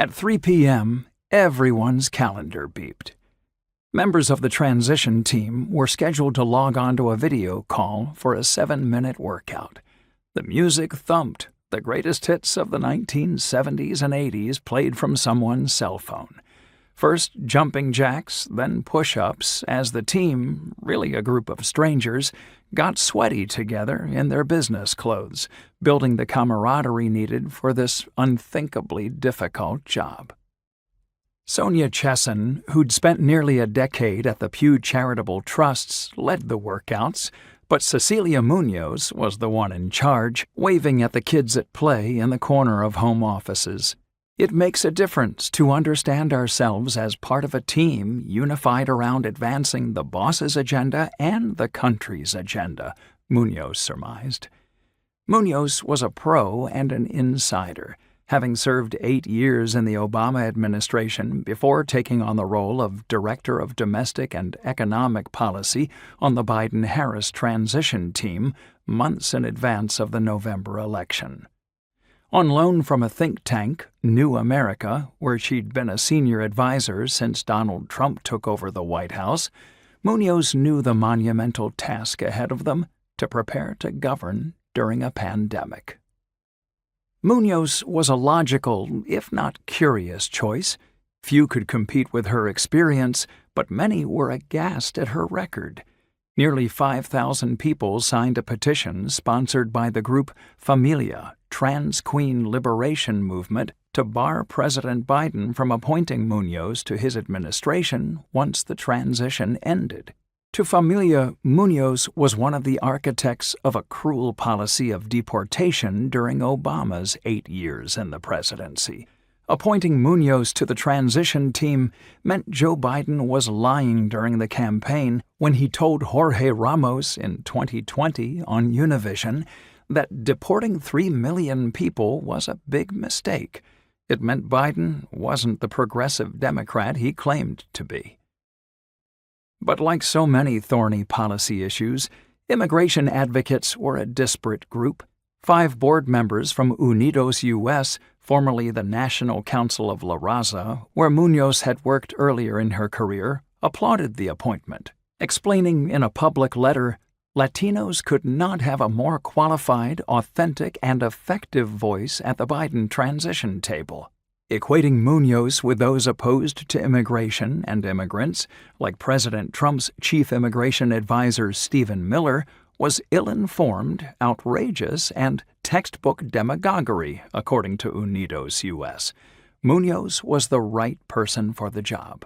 At 3 p.m., everyone's calendar beeped. Members of the transition team were scheduled to log on to a video call for a 7-minute workout. The music thumped, the greatest hits of the 1970s and 80s played from someone's cell phone. First jumping jacks, then push-ups, as the team, really a group of strangers, got sweaty together in their business clothes, building the camaraderie needed for this unthinkably difficult job. Sonia Chesson, who'd spent nearly a decade at the Pew Charitable Trusts, led the workouts, but Cecilia Munoz was the one in charge, waving at the kids at play in the corner of home offices. It makes a difference to understand ourselves as part of a team unified around advancing the boss's agenda and the country's agenda, Munoz surmised. Munoz was a pro and an insider, having served 8 years in the Obama administration before taking on the role of Director of Domestic and Economic Policy on the Biden-Harris transition team months in advance of the November election. On loan from a think tank, New America, where she'd been a senior advisor since Donald Trump took over the White House, Munoz knew the monumental task ahead of them to prepare to govern during a pandemic. Munoz was a logical, if not curious, choice. Few could compete with her experience, but many were aghast at her record. Nearly 5,000 people signed a petition sponsored by the group Familia, Trans Queen Liberation Movement, to bar President Biden from appointing Munoz to his administration once the transition ended. To Familia, Munoz was one of the architects of a cruel policy of deportation during Obama's 8 years in the presidency. Appointing Munoz to the transition team meant Joe Biden was lying during the campaign when he told Jorge Ramos in 2020 on Univision that deporting 3 million people was a big mistake. It meant Biden wasn't the progressive Democrat he claimed to be. But like so many thorny policy issues, immigration advocates were a disparate group. 5 board members from Unidos US, formerly the National Council of La Raza, where Munoz had worked earlier in her career, applauded the appointment, explaining in a public letter, Latinos could not have a more qualified, authentic, and effective voice at the Biden transition table. Equating Munoz with those opposed to immigration and immigrants, like President Trump's chief immigration advisor Stephen Miller, was ill-informed, outrageous, and textbook demagoguery, according to Unidos US. Munoz was the right person for the job.